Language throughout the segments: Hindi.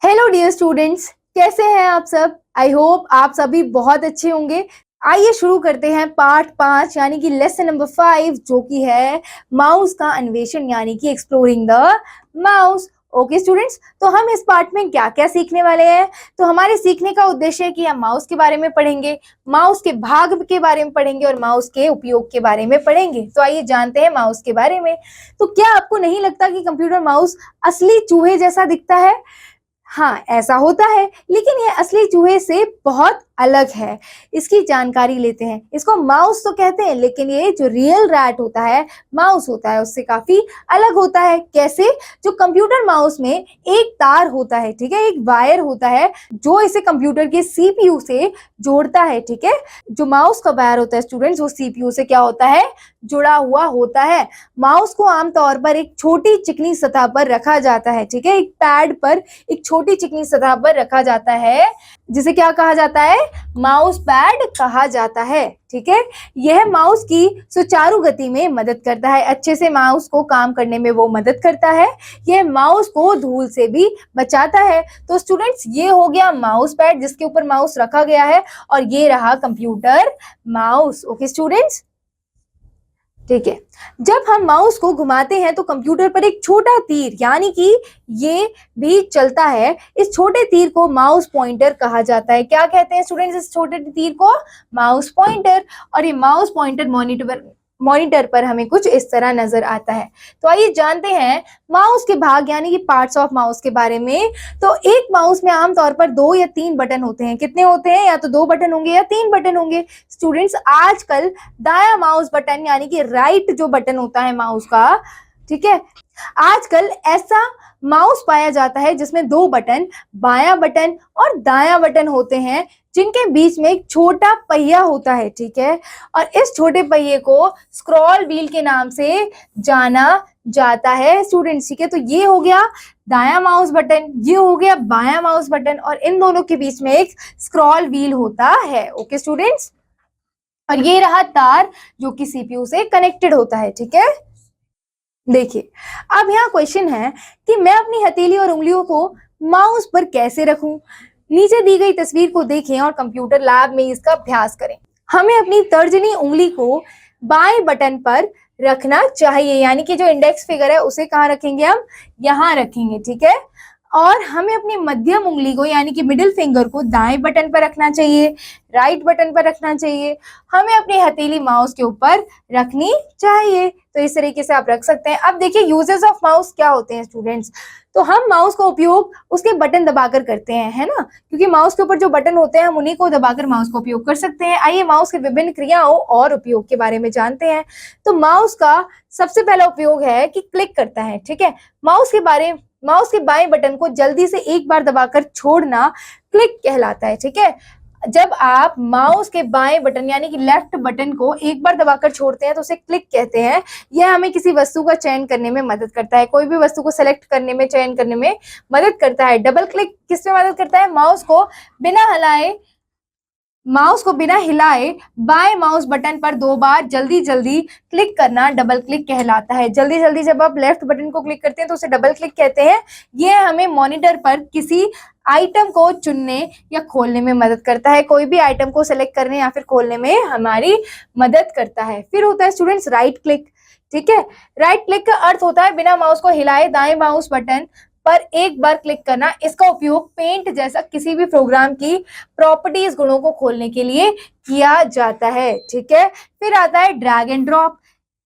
हेलो डियर स्टूडेंट्स, कैसे हैं आप सब। आई होप आप सभी बहुत अच्छे होंगे। आइए शुरू करते हैं पार्ट 5 यानी कि लेसन नंबर 5 जो कि है माउस का अन्वेषण यानी कि exploring the mouse. Okay students, तो हम इस पार्ट में क्या क्या सीखने वाले हैं। तो हमारे सीखने का उद्देश्य है कि हम माउस के बारे में पढ़ेंगे, माउस के भाग के बारे में पढ़ेंगे और माउस के उपयोग के बारे में पढ़ेंगे। तो आइए जानते हैं माउस के बारे में। तो क्या आपको नहीं लगता कि कंप्यूटर माउस असली चूहे जैसा दिखता है? हाँ, ऐसा होता है, लेकिन ये असली चूहे से बहुत अलग है। इसकी जानकारी लेते हैं। इसको माउस तो कहते हैं, लेकिन ये जो रियल रैट होता है, माउस होता है, उससे काफी अलग होता है। कैसे? जो कंप्यूटर माउस में एक तार होता है, ठीक है, एक वायर होता है जो इसे कंप्यूटर के सीपीयू से जोड़ता है, ठीक है। जो माउस का वायर होता है स्टूडेंट्स, वो सीपीयू से क्या होता है? जुड़ा हुआ होता है। माउस को आमतौर पर एक छोटी चिकनी सतह पर रखा जाता है, ठीक है, एक पैड पर एक छोटी चिकनी सतह पर रखा जाता है, जिसे क्या कहा जाता है? माउस पैड कहा जाता है, ठीक है। यह माउस की सुचारू गति में मदद करता है, अच्छे से माउस को काम करने में वो मदद करता है। यह माउस को धूल से भी बचाता है। तो स्टूडेंट्स, ये हो गया माउस पैड जिसके ऊपर माउस रखा गया है, और ये रहा कंप्यूटर माउस। ओके स्टूडेंट्स, ठीक है। जब हम माउस को घुमाते हैं तो कंप्यूटर पर एक छोटा तीर यानी कि ये भी चलता है। इस छोटे तीर को माउस पॉइंटर कहा जाता है। क्या कहते हैं स्टूडेंट्स इस छोटे तीर को? Mouse pointer. और ये माउस पॉइंटर मॉनिटर पर हमें कुछ इस तरह नजर आता है। तो आइए जानते हैं माउस के भाग यानी कि पार्ट्स ऑफ माउस के बारे में। तो एक माउस में आमतौर पर 2 या 3 बटन होते हैं। कितने होते हैं? या तो 2 बटन होंगे या 3 बटन होंगे। स्टूडेंट्स, आजकल दायां माउस बटन यानी कि राइट जो बटन होता है माउस का, ठीक है, आजकल ऐसा माउस पाया जाता है जिसमें 2 बटन, बायां बटन और दायां बटन होते हैं, जिनके बीच में एक छोटा पहिया होता है, ठीक है। और इस छोटे पहिए को स्क्रॉल व्हील के नाम से जाना जाता है स्टूडेंट्स, ठीक है। तो ये हो गया दायां माउस बटन, ये हो गया बायां माउस बटन, और इन दोनों के बीच में एक स्क्रॉल व्हील होता है। ओके स्टूडेंट्स, और ये रहा तार जो कि सीपीयू से कनेक्टेड होता है, ठीक है। देखिए, अब यहाँ क्वेश्चन है कि मैं अपनी हथेली और उंगलियों को माउस पर कैसे रखूं। नीचे दी गई तस्वीर को देखें और कंप्यूटर लैब में इसका अभ्यास करें। हमें अपनी तर्जनी उंगली को बाएं बटन पर रखना चाहिए, यानी कि जो इंडेक्स फिगर है उसे कहाँ रखेंगे? हम यहाँ रखेंगे, ठीक है। और हमें अपनी मध्यम उंगली को यानी कि मिडिल फिंगर को दाएं बटन पर रखना चाहिए, राइट बटन पर रखना चाहिए। हमें अपनी हथेली माउस के ऊपर रखनी चाहिए। तो इस तरीके से आप रख सकते हैं। अब देखिए यूजेस ऑफ माउस क्या होते हैं स्टूडेंट्स। तो हम माउस का उपयोग उसके बटन दबाकर करते हैं, है ना, क्योंकि माउस के ऊपर जो बटन होते हैं हम उन्हीं को दबाकर माउस का उपयोग कर सकते हैं। आइए माउस के विभिन्न क्रियाओं और उपयोग के बारे में जानते हैं। तो माउस का सबसे पहला उपयोग है कि क्लिक करता है, ठीक है। माउस के बाएं बटन को जल्दी से एक बार दबाकर छोड़ना क्लिक कहलाता है, ठीक है। जब आप माउस के बाएं बटन यानी कि लेफ्ट बटन को एक बार दबाकर छोड़ते हैं तो उसे क्लिक कहते हैं। यह हमें किसी वस्तु का चयन करने में मदद करता है, कोई भी वस्तु को सेलेक्ट करने में, चयन करने में मदद करता है। डबल क्लिक किस में मदद करता है? माउस को बिना हिलाए बाएं माउस बटन पर 2 बार जल्दी जल्दी क्लिक करना डबल क्लिक कहलाता है। जल्दी जल्दी जब आप लेफ्ट बटन को क्लिक करते हैं तो उसे डबल क्लिक कहते हैं। यह हमें मॉनिटर पर किसी आइटम को चुनने या खोलने में मदद करता है, कोई भी आइटम को सेलेक्ट करने या फिर खोलने में हमारी मदद करता है। फिर होता है स्टूडेंट्स राइट क्लिक, ठीक है। राइट क्लिक का अर्थ होता है बिना माउस को हिलाए दाएं माउस बटन पर एक बार क्लिक करना। इसका उपयोग पेंट जैसा किसी भी प्रोग्राम की प्रॉपर्टीज गुणों को खोलने के लिए किया जाता है, ठीक है। फिर आता है ड्रैग एंड ड्रॉप।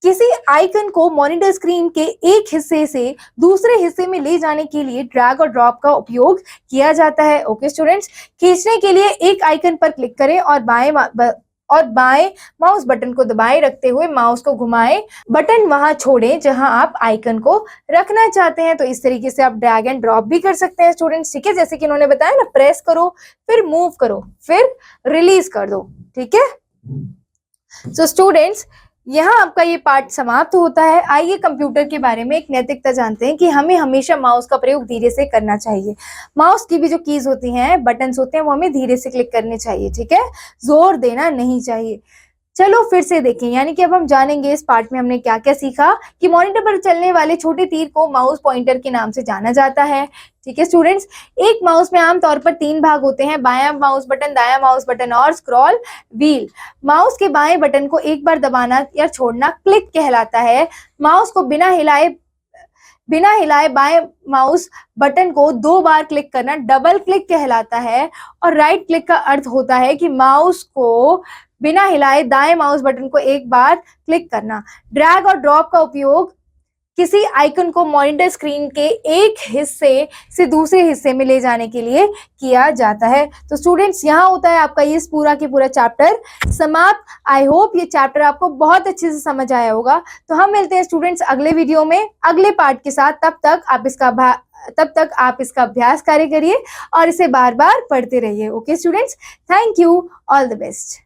किसी आइकन को मॉनिटर स्क्रीन के एक हिस्से से दूसरे हिस्से में ले जाने के लिए ड्रैग और ड्रॉप का उपयोग किया जाता है। ओके स्टूडेंट्स, खींचने के लिए एक आइकन पर क्लिक करें और बाएं माउस बटन को दबाए रखते हुए माउस को घुमाएं। बटन वहां छोड़ें जहां आप आइकन को रखना चाहते हैं। तो इस तरीके से आप ड्रैग एंड ड्रॉप भी कर सकते हैं स्टूडेंट्स, ठीक है। जैसे कि इन्होंने बताया ना, प्रेस करो, फिर मूव करो, फिर रिलीज कर दो, ठीक है। सो स्टूडेंट्स, यहाँ आपका ये पार्ट समाप्त होता है। आइए कंप्यूटर के बारे में एक नैतिकता जानते हैं कि हमें हमेशा माउस का प्रयोग धीरे से करना चाहिए। माउस की भी जो कीज होती हैं, बटन्स होते हैं, वो हमें धीरे से क्लिक करने चाहिए, ठीक है, जोर देना नहीं चाहिए। चलो फिर से देखें, यानी कि अब हम जानेंगे इस पार्ट में हमने क्या क्या सीखा कि मॉनिटर पर चलने वाले छोटे तीर को माउस पॉइंटर के नाम से जाना जाता है। ठीक है स्टूडेंट्स, एक माउस में आमतौर पर 3 भाग होते हैं, बायां माउस बटन, दायां माउस बटन और स्क्रॉल व्हील। माउस के बाएं बटन को एक बार दबाना या छोड़ना क्लिक कहलाता है। माउस को बिना हिलाए बाएं माउस बटन को 2 बार क्लिक करना डबल क्लिक कहलाता है। और राइट क्लिक का अर्थ होता है कि माउस को बिना हिलाए दाएं माउस बटन को एक बार क्लिक करना। ड्रैग और ड्रॉप का उपयोग किसी आइकन को मॉनिटर स्क्रीन के एक हिस्से से दूसरे हिस्से में ले जाने के लिए किया जाता है। तो स्टूडेंट्स, यहाँ होता है आपका ये पूरा की पूरा चैप्टर समाप्त। आई होप ये चैप्टर आपको बहुत अच्छे से समझ आया होगा। तो हम मिलते हैं स्टूडेंट्स अगले वीडियो में अगले पार्ट के साथ। तब तक आप इसका अभ्यास कार्य करिए और इसे बार बार पढ़ते रहिए। Okay students, thank you, all the best.